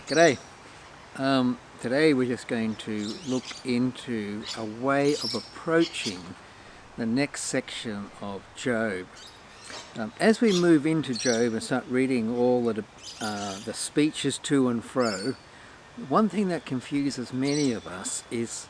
G'day. Today we're just going to look into a way of approaching the next section of Job. As we move into Job and start reading all the speeches to and fro, one thing that confuses many of us is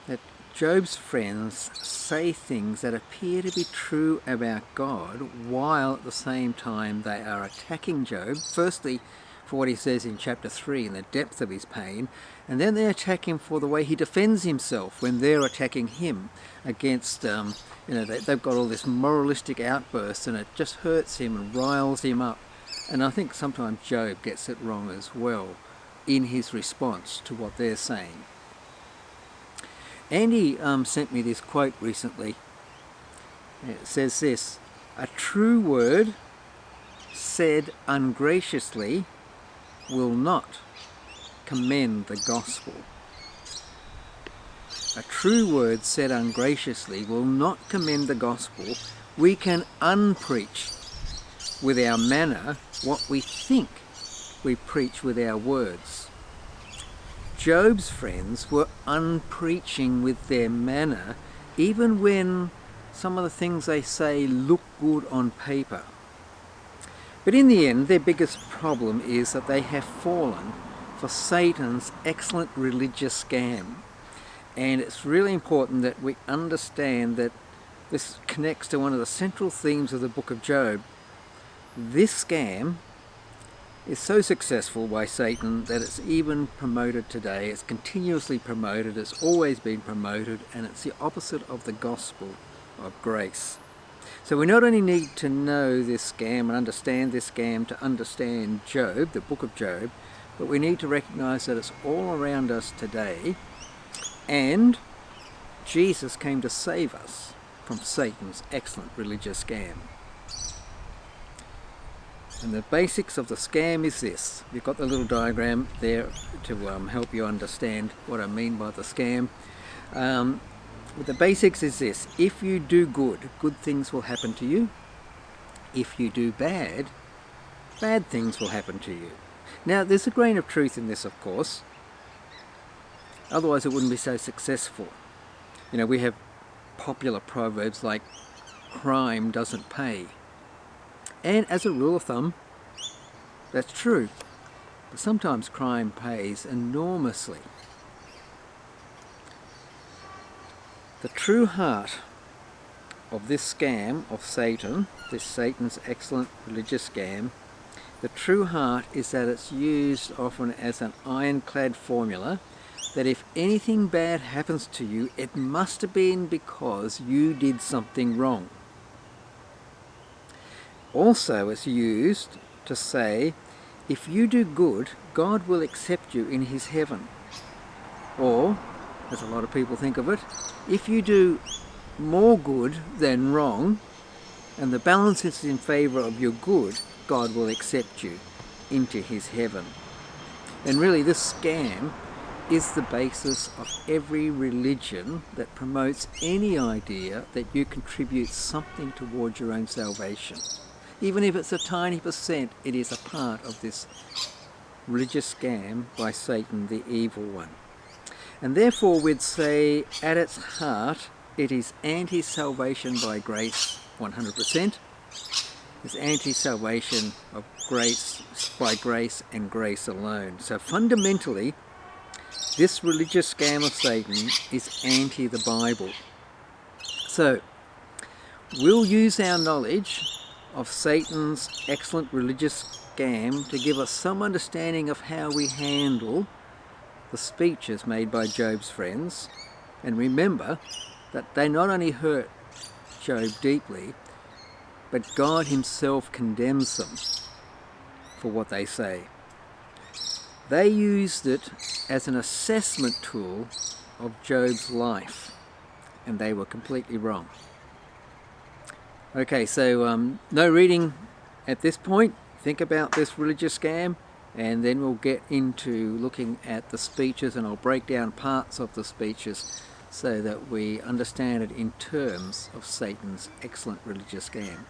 that Job's friends say things that appear to be true about God while at the same time they are attacking Job. Firstly, for what he says in chapter 3 in the depth of his pain, and then they attack him for the way he defends himself when they're attacking him against, they've got all this moralistic outburst and it just hurts him and riles him up. And I think sometimes Job gets it wrong as well in his response to what they're saying. Andy sent me this quote recently. It says this: "A true word said ungraciously will not commend the gospel." A true word said ungraciously will not commend the gospel. We can unpreach with our manner what we think we preach with our words. Job's friends were unpreaching with their manner, even when some of the things they say look good on paper. But in the end, their biggest problem is that they have fallen for Satan's excellent religious scam. And it's really important that we understand that this connects to one of the central themes of the book of Job. This scam is so successful by Satan that it's even promoted today. It's continuously promoted, it's always been promoted, and it's the opposite of the gospel of grace. So we not only need to know this scam and understand this scam to understand Job, the book of Job, but we need to recognize that it's all around us today, and Jesus came to save us from Satan's excellent religious scam. And the basics of the scam is this. We've got the little diagram there to help you understand what I mean by the scam. But the basics is this: if you do good, good things will happen to you. If you do bad, bad things will happen to you. Now, there's a grain of truth in this, of course. Otherwise, it wouldn't be so successful. We have popular proverbs like crime doesn't pay. And as a rule of thumb, that's true. But sometimes crime pays enormously. The true heart of this scam of Satan, this Satan's excellent religious scam, the true heart is that it's used often as an ironclad formula that if anything bad happens to you, it must have been because you did something wrong. Also, it's used to say, if you do good, God will accept you in his heaven. Or, as a lot of people think of it, if you do more good than wrong, and the balance is in favour of your good, God will accept you into his heaven. And really, this scam is the basis of every religion that promotes any idea that you contribute something towards your own salvation. Even if it's a tiny percent, it is a part of this religious scam by Satan, the evil one. And therefore we'd say at its heart it is anti-salvation by grace 100%. It's anti-salvation of grace by grace and grace alone. So fundamentally, this religious scam of Satan is anti the Bible. So we'll use our knowledge of Satan's excellent religious scam to give us some understanding of how we handle the speeches made by Job's friends, and remember that they not only hurt Job deeply, but God himself condemns them for what they say. They used it as an assessment tool of Job's life, and they were completely wrong. Okay, so no reading at this point. Think about this religious scam, and then we'll get into looking at the speeches, and I'll break down parts of the speeches so that we understand it in terms of Satan's excellent religious scam.